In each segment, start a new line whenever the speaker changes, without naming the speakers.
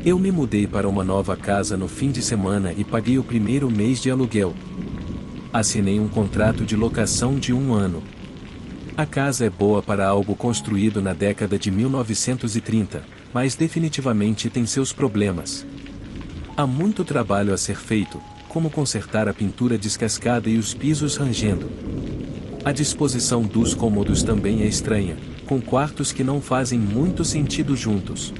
Eu me mudei para uma nova casa no fim de semana e paguei o primeiro mês de aluguel. Assinei um contrato de locação de 1 ano. A casa é boa para algo construído na década de 1930, mas definitivamente tem seus problemas. Há muito trabalho a ser feito, como consertar a pintura descascada e os pisos rangendo. A disposição dos cômodos também é estranha, com quartos que não fazem muito sentido juntos.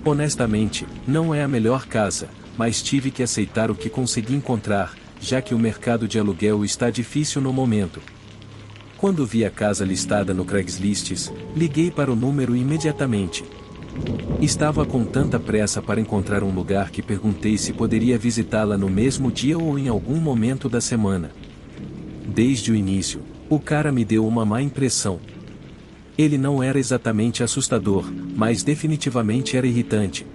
Honestamente, não é a melhor casa, mas tive que aceitar o que consegui encontrar, já que o mercado de aluguel está difícil no momento. Quando vi a casa listada no Craigslist, liguei para o número imediatamente. Estava com tanta pressa para encontrar um lugar que perguntei se poderia visitá-la no mesmo dia ou em algum momento da semana. Desde o início, o cara me deu uma má impressão. Ele não era exatamente assustador, mas definitivamente era irritante.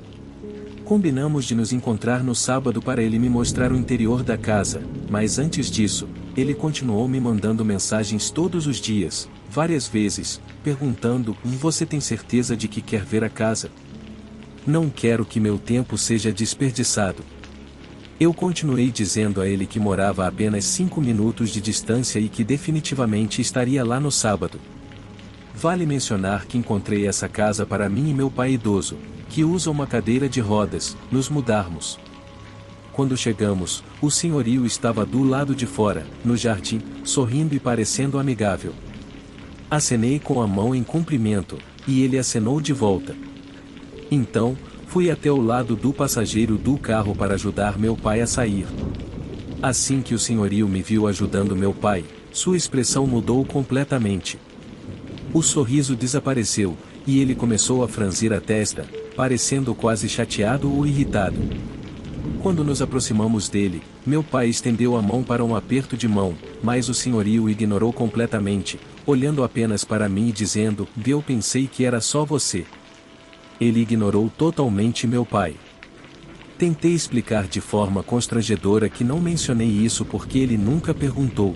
Combinamos de nos encontrar no sábado para ele me mostrar o interior da casa, mas antes disso, ele continuou me mandando mensagens todos os dias, várias vezes, perguntando: "Você tem certeza de que quer ver a casa? Não quero que meu tempo seja desperdiçado." Eu continuei dizendo a ele que morava a apenas 5 minutos de distância e que definitivamente estaria lá no sábado. Vale mencionar que encontrei essa casa para mim e meu pai idoso, que usa uma cadeira de rodas, nos mudarmos. Quando chegamos, o senhorio estava do lado de fora, no jardim, sorrindo e parecendo amigável. Acenei com a mão em cumprimento, e ele acenou de volta. Então, fui até o lado do passageiro do carro para ajudar meu pai a sair. Assim que o senhorio me viu ajudando meu pai, sua expressão mudou completamente. O sorriso desapareceu, e ele começou a franzir a testa, parecendo quase chateado ou irritado. Quando nos aproximamos dele, meu pai estendeu a mão para um aperto de mão, mas o senhorio o ignorou completamente, olhando apenas para mim e dizendo: "Eu pensei que era só você." Ele ignorou totalmente meu pai. Tentei explicar de forma constrangedora que não mencionei isso porque ele nunca perguntou.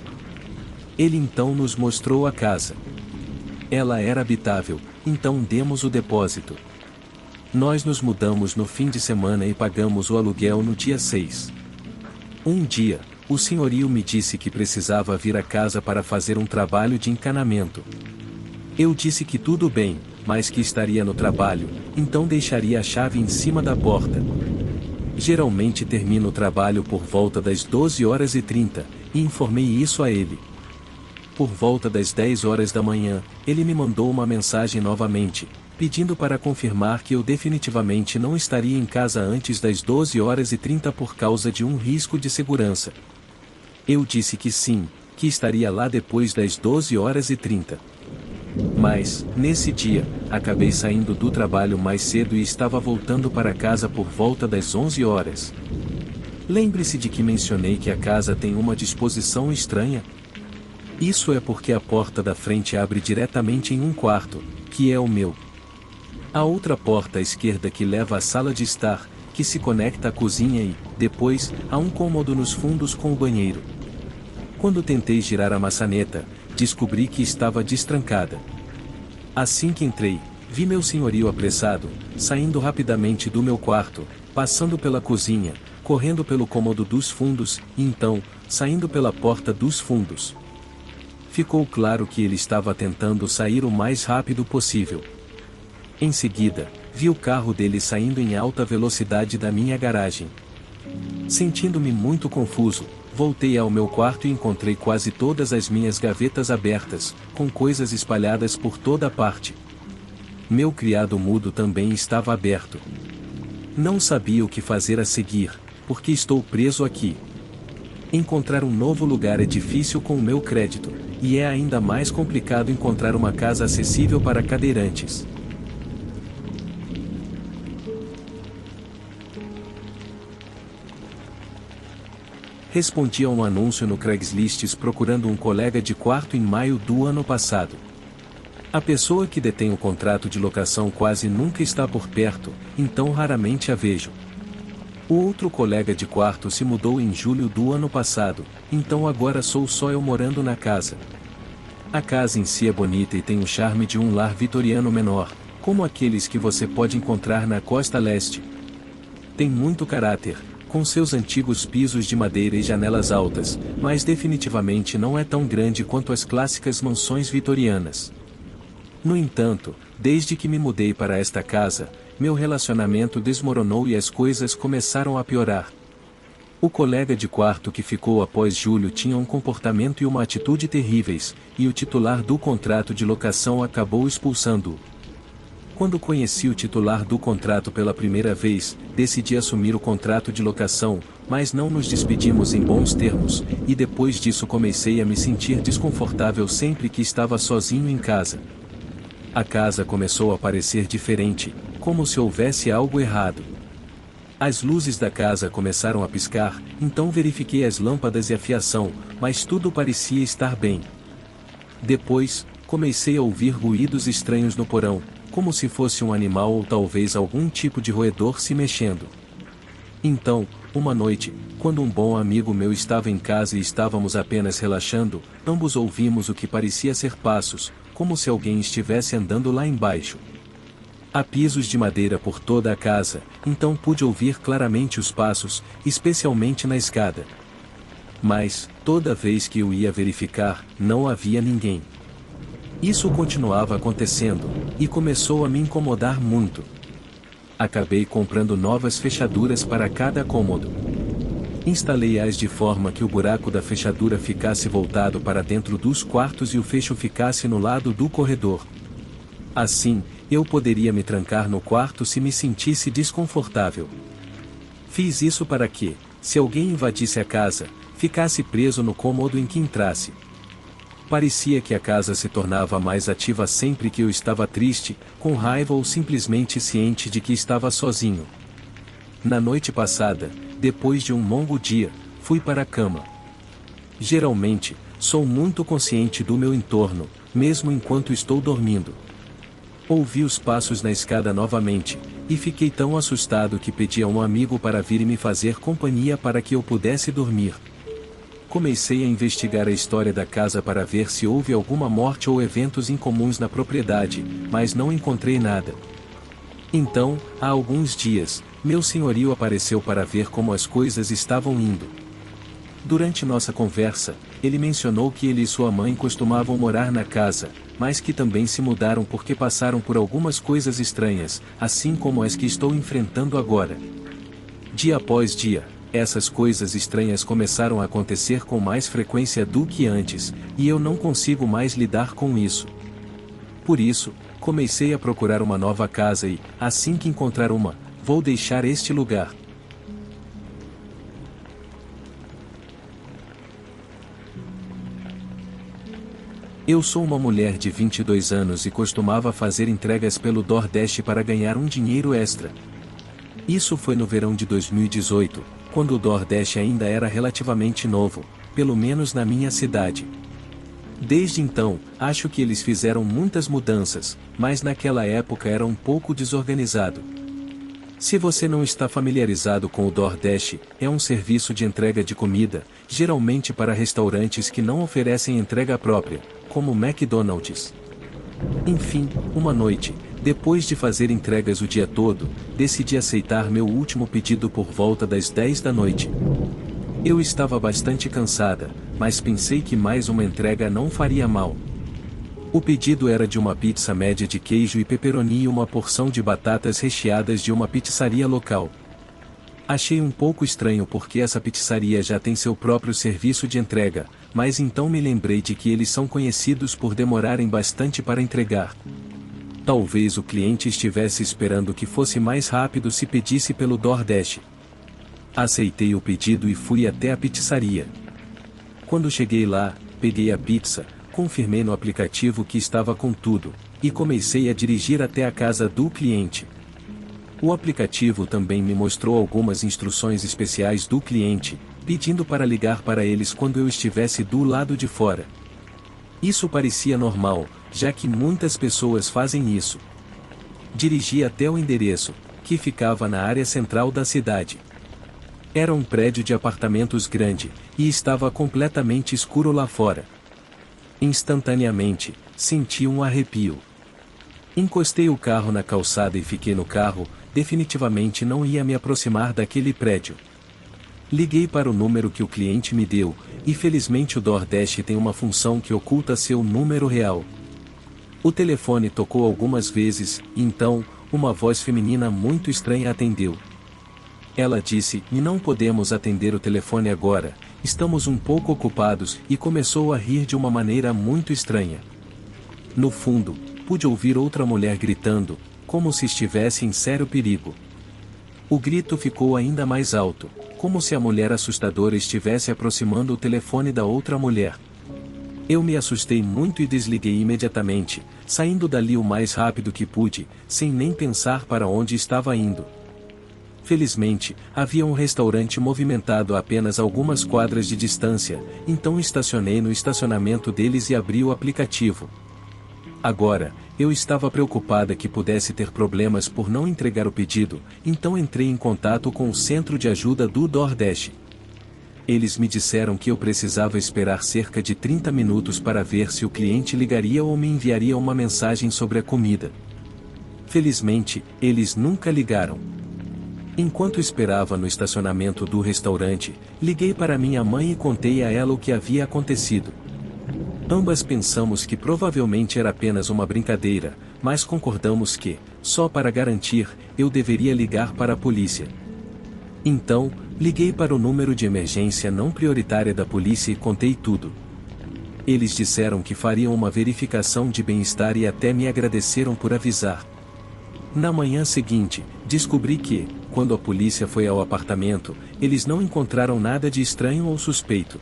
Ele então nos mostrou a casa. Ela era habitável, então demos o depósito. Nós nos mudamos no fim de semana e pagamos o aluguel no dia 6. Um dia, o senhorio me disse que precisava vir à casa para fazer um trabalho de encanamento. Eu disse que tudo bem, mas que estaria no trabalho, então deixaria a chave em cima da porta. Geralmente termino o trabalho por volta das 12h30, e informei isso a ele. Por volta das 10 horas da manhã, ele me mandou uma mensagem novamente, pedindo para confirmar que eu definitivamente não estaria em casa antes das 12h30 por causa de um risco de segurança. Eu disse que sim, que estaria lá depois das 12h30. Mas, nesse dia, acabei saindo do trabalho mais cedo e estava voltando para casa por volta das 11 horas. Lembre-se de que mencionei que a casa tem uma disposição estranha? Isso é porque a porta da frente abre diretamente em um quarto, que é o meu. A outra porta à esquerda que leva à sala de estar, que se conecta à cozinha e, depois, há um cômodo nos fundos com o banheiro. Quando tentei girar a maçaneta, descobri que estava destrancada. Assim que entrei, vi meu senhorio apressado, saindo rapidamente do meu quarto, passando pela cozinha, correndo pelo cômodo dos fundos, e então, saindo pela porta dos fundos. Ficou claro que ele estava tentando sair o mais rápido possível. Em seguida, vi o carro dele saindo em alta velocidade da minha garagem. Sentindo-me muito confuso, voltei ao meu quarto e encontrei quase todas as minhas gavetas abertas, com coisas espalhadas por toda parte. Meu criado mudo também estava aberto. Não sabia o que fazer a seguir, porque estou preso aqui. Encontrar um novo lugar é difícil com o meu crédito, e é ainda mais complicado encontrar uma casa acessível para cadeirantes. Respondi a um anúncio no Craigslist procurando um colega de quarto em maio do ano passado. A pessoa que detém o contrato de locação quase nunca está por perto, então raramente a vejo. O outro colega de quarto se mudou em julho do ano passado, então agora sou só eu morando na casa. A casa em si é bonita e tem o charme de um lar vitoriano menor, como aqueles que você pode encontrar na costa leste. Tem muito caráter, com seus antigos pisos de madeira e janelas altas, mas definitivamente não é tão grande quanto as clássicas mansões vitorianas. No entanto, desde que me mudei para esta casa, meu relacionamento desmoronou e as coisas começaram a piorar. O colega de quarto que ficou após Júlio tinha um comportamento e uma atitude terríveis, e o titular do contrato de locação acabou expulsando-o. Quando conheci o titular do contrato pela primeira vez, decidi assumir o contrato de locação, mas não nos despedimos em bons termos, e depois disso comecei a me sentir desconfortável sempre que estava sozinho em casa. A casa começou a parecer diferente, como se houvesse algo errado. As luzes da casa começaram a piscar, então verifiquei as lâmpadas e a fiação, mas tudo parecia estar bem. Depois, comecei a ouvir ruídos estranhos no porão, como se fosse um animal ou talvez algum tipo de roedor se mexendo. Então, uma noite, quando um bom amigo meu estava em casa e estávamos apenas relaxando, ambos ouvimos o que parecia ser passos, como se alguém estivesse andando lá embaixo. Há pisos de madeira por toda a casa, então pude ouvir claramente os passos, especialmente na escada. Mas, toda vez que eu ia verificar, não havia ninguém. Isso continuava acontecendo, e começou a me incomodar muito. Acabei comprando novas fechaduras para cada cômodo. Instalei-as de forma que o buraco da fechadura ficasse voltado para dentro dos quartos e o fecho ficasse no lado do corredor. Assim, eu poderia me trancar no quarto se me sentisse desconfortável. Fiz isso para que, se alguém invadisse a casa, ficasse preso no cômodo em que entrasse. Parecia que a casa se tornava mais ativa sempre que eu estava triste, com raiva ou simplesmente ciente de que estava sozinho. Na noite passada, depois de um longo dia, fui para a cama. Geralmente, sou muito consciente do meu entorno, mesmo enquanto estou dormindo. Ouvi os passos na escada novamente, e fiquei tão assustado que pedi a um amigo para vir e me fazer companhia para que eu pudesse dormir. Comecei a investigar a história da casa para ver se houve alguma morte ou eventos incomuns na propriedade, mas não encontrei nada. Então, há alguns dias, meu senhorio apareceu para ver como as coisas estavam indo. Durante nossa conversa, ele mencionou que ele e sua mãe costumavam morar na casa, mas que também se mudaram porque passaram por algumas coisas estranhas, assim como as que estou enfrentando agora. Dia após dia, essas coisas estranhas começaram a acontecer com mais frequência do que antes, e eu não consigo mais lidar com isso. Por isso, comecei a procurar uma nova casa e, assim que encontrar uma, vou deixar este lugar. Eu sou uma mulher de 22 anos e costumava fazer entregas pelo DoorDash para ganhar um dinheiro extra. Isso foi no verão de 2018, quando o DoorDash ainda era relativamente novo, pelo menos na minha cidade. Desde então, acho que eles fizeram muitas mudanças, mas naquela época era um pouco desorganizado. Se você não está familiarizado com o DoorDash, é um serviço de entrega de comida, geralmente para restaurantes que não oferecem entrega própria, como o McDonald's. Enfim, uma noite, depois de fazer entregas o dia todo, decidi aceitar meu último pedido por volta das 10 da noite. Eu estava bastante cansada, mas pensei que mais uma entrega não faria mal. O pedido era de uma pizza média de queijo e pepperoni e uma porção de batatas recheadas de uma pizzaria local. Achei um pouco estranho porque essa pizzaria já tem seu próprio serviço de entrega, mas então me lembrei de que eles são conhecidos por demorarem bastante para entregar. Talvez o cliente estivesse esperando que fosse mais rápido se pedisse pelo DoorDash. Aceitei o pedido e fui até a pizzaria. Quando cheguei lá, peguei a pizza, confirmei no aplicativo que estava com tudo, e comecei a dirigir até a casa do cliente. O aplicativo também me mostrou algumas instruções especiais do cliente, pedindo para ligar para eles quando eu estivesse do lado de fora. Isso parecia normal, já que muitas pessoas fazem isso. Dirigi até o endereço, que ficava na área central da cidade. Era um prédio de apartamentos grande, e estava completamente escuro lá fora. Instantaneamente, senti um arrepio. Encostei o carro na calçada e fiquei no carro, definitivamente não ia me aproximar daquele prédio. Liguei para o número que o cliente me deu, e felizmente o DoorDash tem uma função que oculta seu número real. O telefone tocou algumas vezes, e então, uma voz feminina muito estranha atendeu. Ela disse: "Não podemos atender o telefone agora, estamos um pouco ocupados", e começou a rir de uma maneira muito estranha. No fundo, pude ouvir outra mulher gritando, como se estivesse em sério perigo. O grito ficou ainda mais alto, como se a mulher assustadora estivesse aproximando o telefone da outra mulher. Eu me assustei muito e desliguei imediatamente, saindo dali o mais rápido que pude, sem nem pensar para onde estava indo. Felizmente, havia um restaurante movimentado a apenas algumas quadras de distância, então estacionei no estacionamento deles e abri o aplicativo. Agora, eu estava preocupada que pudesse ter problemas por não entregar o pedido, então entrei em contato com o centro de ajuda do DoorDash. Eles me disseram que eu precisava esperar cerca de 30 minutos para ver se o cliente ligaria ou me enviaria uma mensagem sobre a comida. Felizmente, eles nunca ligaram. Enquanto esperava no estacionamento do restaurante, liguei para minha mãe e contei a ela o que havia acontecido. Ambas pensamos que provavelmente era apenas uma brincadeira, mas concordamos que, só para garantir, eu deveria ligar para a polícia. Então, liguei para o número de emergência não prioritária da polícia e contei tudo. Eles disseram que fariam uma verificação de bem-estar e até me agradeceram por avisar. Na manhã seguinte, descobri que, quando a polícia foi ao apartamento, eles não encontraram nada de estranho ou suspeito.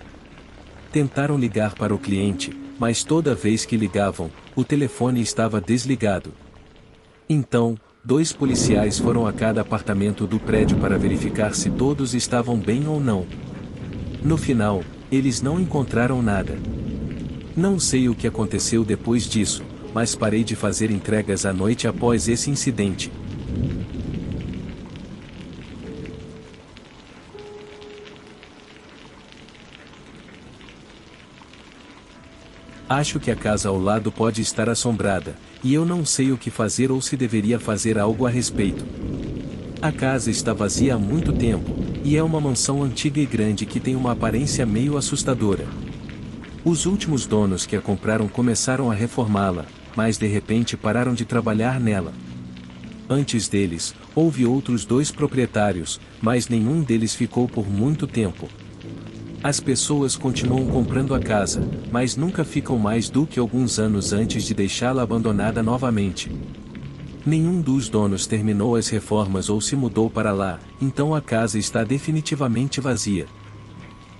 Tentaram ligar para o cliente, mas toda vez que ligavam, o telefone estava desligado. Então, 2 policiais foram a cada apartamento do prédio para verificar se todos estavam bem ou não. No final, eles não encontraram nada. Não sei o que aconteceu depois disso, mas parei de fazer entregas à noite após esse incidente. Acho que a casa ao lado pode estar assombrada, e eu não sei o que fazer ou se deveria fazer algo a respeito. A casa está vazia há muito tempo, e é uma mansão antiga e grande que tem uma aparência meio assustadora. Os últimos donos que a compraram começaram a reformá-la, mas de repente pararam de trabalhar nela. Antes deles, houve outros 2 proprietários, mas nenhum deles ficou por muito tempo. As pessoas continuam comprando a casa, mas nunca ficam mais do que alguns anos antes de deixá-la abandonada novamente. Nenhum dos donos terminou as reformas ou se mudou para lá, então a casa está definitivamente vazia.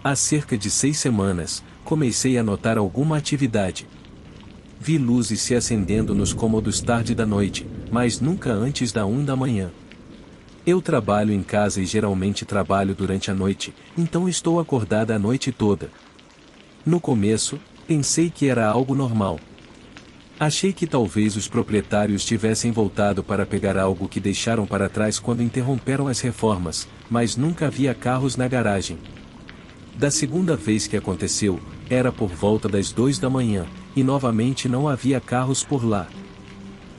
Há cerca de 6 semanas, comecei a notar alguma atividade. Vi luzes se acendendo nos cômodos tarde da noite, mas nunca antes da 1 da manhã. Eu trabalho em casa e geralmente trabalho durante a noite, então estou acordada a noite toda. No começo, pensei que era algo normal. Achei que talvez os proprietários tivessem voltado para pegar algo que deixaram para trás quando interromperam as reformas, mas nunca havia carros na garagem. Da segunda vez que aconteceu, era por volta das 2 da manhã, e novamente não havia carros por lá.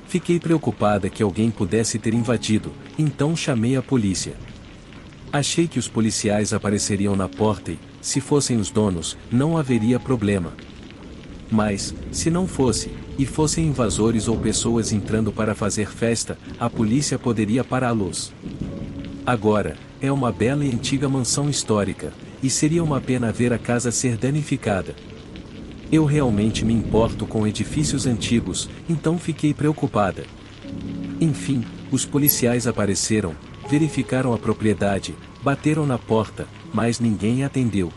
Fiquei preocupada que alguém pudesse ter invadido, então chamei a polícia. Achei que os policiais apareceriam na porta e, se fossem os donos, não haveria problema. Mas, se não fosse, e fossem invasores ou pessoas entrando para fazer festa, a polícia poderia pará-los. Agora, é uma bela e antiga mansão histórica, e seria uma pena ver a casa ser danificada. Eu realmente me importo com edifícios antigos, então fiquei preocupada. Enfim, os policiais apareceram, verificaram a propriedade, bateram na porta, mas ninguém atendeu.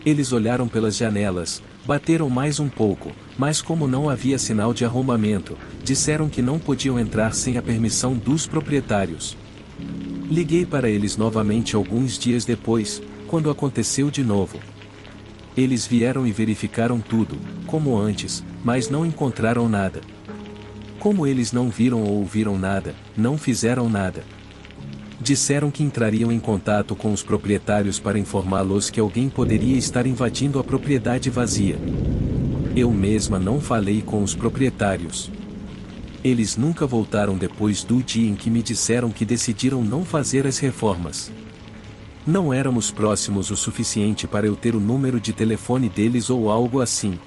Eles olharam pelas janelas, bateram mais um pouco, mas como não havia sinal de arrombamento, disseram que não podiam entrar sem a permissão dos proprietários. Liguei para eles novamente alguns dias depois, quando aconteceu de novo. Eles vieram e verificaram tudo, como antes, mas não encontraram nada. Como eles não viram ou ouviram nada, não fizeram nada. Disseram que entrariam em contato com os proprietários para informá-los que alguém poderia estar invadindo a propriedade vazia. Eu mesma não falei com os proprietários. Eles nunca voltaram depois do dia em que me disseram que decidiram não fazer as reformas. Não éramos próximos o suficiente para eu ter o número de telefone deles ou algo assim.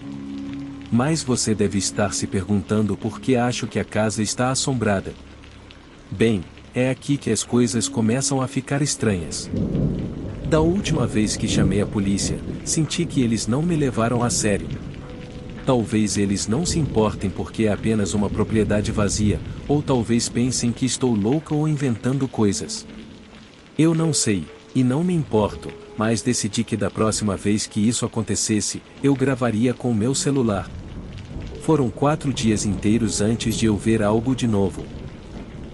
Mas você deve estar se perguntando por que acho que a casa está assombrada. Bem, é aqui que as coisas começam a ficar estranhas. Da última vez que chamei a polícia, senti que eles não me levaram a sério. Talvez eles não se importem porque é apenas uma propriedade vazia, ou talvez pensem que estou louca ou inventando coisas. Eu não sei, e não me importo, mas decidi que da próxima vez que isso acontecesse, eu gravaria com o meu celular. Foram 4 dias inteiros antes de eu ver algo de novo.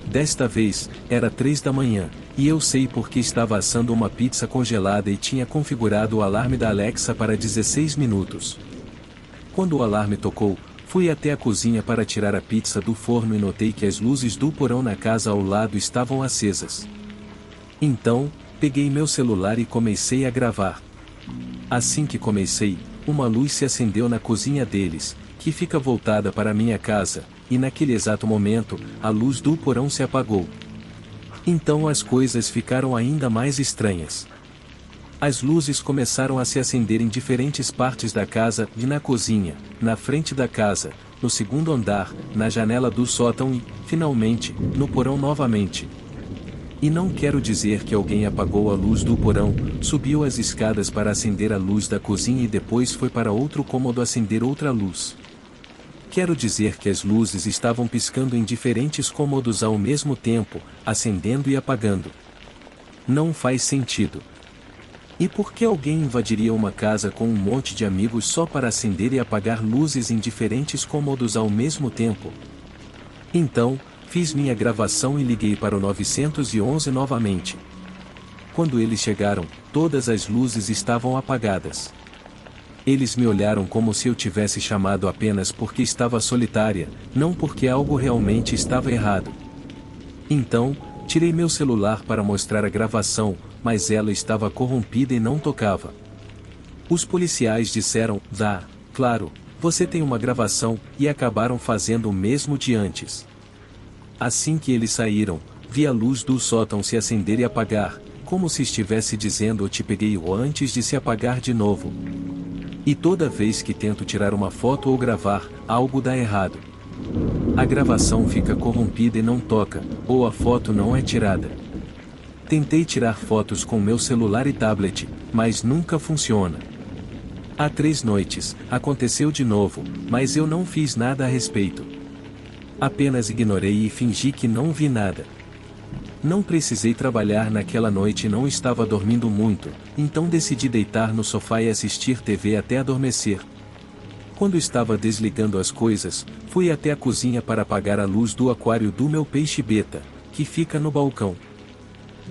Desta vez, era 3 da manhã, e eu sei porque estava assando uma pizza congelada e tinha configurado o alarme da Alexa para 16 minutos. Quando o alarme tocou, fui até a cozinha para tirar a pizza do forno e notei que as luzes do porão na casa ao lado estavam acesas. Então, peguei meu celular e comecei a gravar. Assim que comecei, uma luz se acendeu na cozinha deles, que fica voltada para minha casa, e naquele exato momento, a luz do porão se apagou. Então as coisas ficaram ainda mais estranhas. As luzes começaram a se acender em diferentes partes da casa e na cozinha, na frente da casa, no segundo andar, na janela do sótão e, finalmente, no porão novamente. E não quero dizer que alguém apagou a luz do porão, subiu as escadas para acender a luz da cozinha e depois foi para outro cômodo acender outra luz. Quero dizer que as luzes estavam piscando em diferentes cômodos ao mesmo tempo, acendendo e apagando. Não faz sentido. E por que alguém invadiria uma casa com um monte de amigos só para acender e apagar luzes em diferentes cômodos ao mesmo tempo? Então, fiz minha gravação e liguei para o 911 novamente. Quando eles chegaram, todas as luzes estavam apagadas. Eles me olharam como se eu tivesse chamado apenas porque estava solitária, não porque algo realmente estava errado. Então, tirei meu celular para mostrar a gravação, mas ela estava corrompida e não tocava. Os policiais disseram, claro, você tem uma gravação, e acabaram fazendo o mesmo de antes. Assim que eles saíram, vi a luz do sótão se acender e apagar, como se estivesse dizendo eu te peguei-o antes de se apagar de novo. E toda vez que tento tirar uma foto ou gravar, algo dá errado. A gravação fica corrompida e não toca, ou a foto não é tirada. Tentei tirar fotos com meu celular e tablet, mas nunca funciona. Há 3 noites, aconteceu de novo, mas eu não fiz nada a respeito. Apenas ignorei e fingi que não vi nada. Não precisei trabalhar naquela noite e não estava dormindo muito, então decidi deitar no sofá e assistir TV até adormecer. Quando estava desligando as coisas, fui até a cozinha para apagar a luz do aquário do meu peixe beta, que fica no balcão.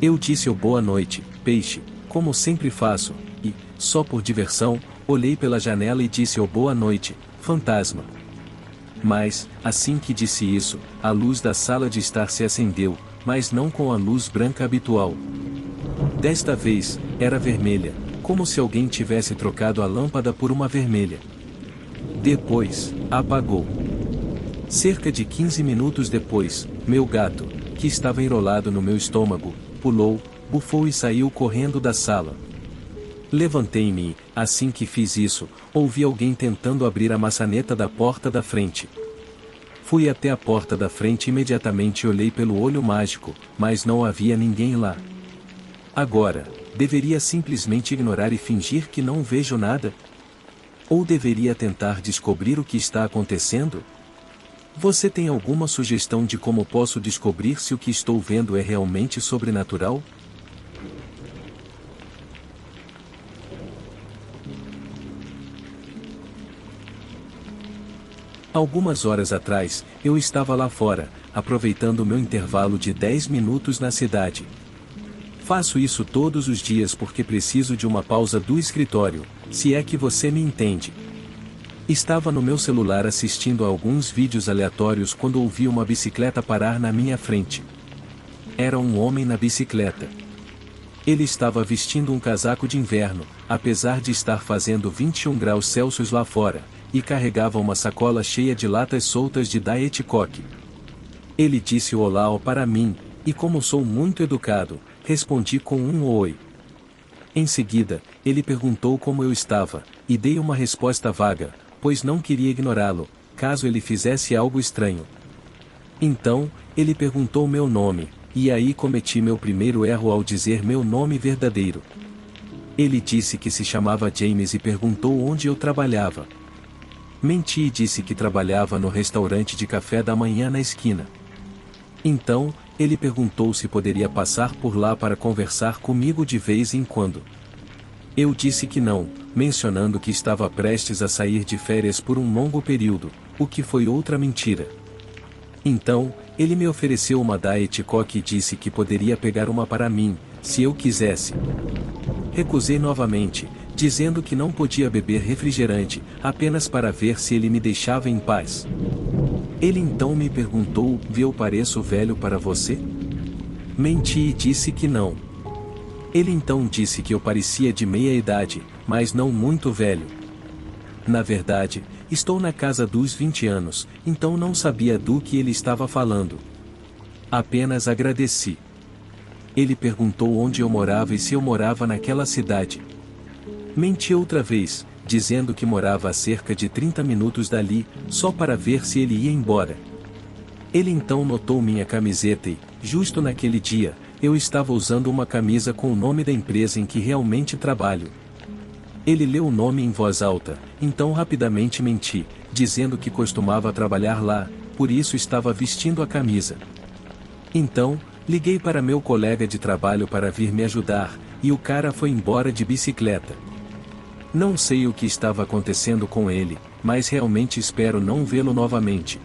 Eu disse boa noite, peixe, como sempre faço, e, só por diversão, olhei pela janela e disse boa noite, fantasma. Mas, assim que disse isso, a luz da sala de estar se acendeu, mas não com a luz branca habitual. Desta vez, era vermelha, como se alguém tivesse trocado a lâmpada por uma vermelha. Depois, apagou. Cerca de 15 minutos depois, meu gato, que estava enrolado no meu estômago, pulou, bufou e saiu correndo da sala. Levantei-me e, assim que fiz isso, ouvi alguém tentando abrir a maçaneta da porta da frente. Fui até a porta da frente e imediatamente olhei pelo olho mágico, mas não havia ninguém lá. Agora, deveria simplesmente ignorar e fingir que não vejo nada? Ou deveria tentar descobrir o que está acontecendo? Você tem alguma sugestão de como posso descobrir se o que estou vendo é realmente sobrenatural? Algumas horas atrás, eu estava lá fora, aproveitando o meu intervalo de 10 minutos na cidade. Faço isso todos os dias porque preciso de uma pausa do escritório, se é que você me entende. Estava no meu celular assistindo a alguns vídeos aleatórios quando ouvi uma bicicleta parar na minha frente. Era um homem na bicicleta. Ele estava vestindo um casaco de inverno, apesar de estar fazendo 21 graus Celsius lá fora, e carregava uma sacola cheia de latas soltas de Diet Coke. Ele disse olá para mim, e como sou muito educado, respondi com um oi. Em seguida, ele perguntou como eu estava, e dei uma resposta vaga, pois não queria ignorá-lo, caso ele fizesse algo estranho. Então, ele perguntou meu nome, e aí cometi meu primeiro erro ao dizer meu nome verdadeiro. Ele disse que se chamava James e perguntou onde eu trabalhava. Menti e disse que trabalhava no restaurante de café da manhã na esquina. Então, ele perguntou se poderia passar por lá para conversar comigo de vez em quando. Eu disse que não, mencionando que estava prestes a sair de férias por um longo período, o que foi outra mentira. Então, ele me ofereceu uma Diet Coke e disse que poderia pegar uma para mim, se eu quisesse. Recusei novamente, dizendo que não podia beber refrigerante, apenas para ver se ele me deixava em paz. Ele então me perguntou: eu pareço velho para você? Menti e disse que não. Ele então disse que eu parecia de meia idade, mas não muito velho. Na verdade, estou na casa dos 20 anos, então não sabia do que ele estava falando. Apenas agradeci. Ele perguntou onde eu morava e se eu morava naquela cidade. Menti outra vez, dizendo que morava a cerca de 30 minutos dali, só para ver se ele ia embora. Ele então notou minha camiseta e, justo naquele dia, eu estava usando uma camisa com o nome da empresa em que realmente trabalho. Ele leu o nome em voz alta, então rapidamente menti, dizendo que costumava trabalhar lá, por isso estava vestindo a camisa. Então, liguei para meu colega de trabalho para vir me ajudar, e o cara foi embora de bicicleta. Não sei o que estava acontecendo com ele, mas realmente espero não vê-lo novamente.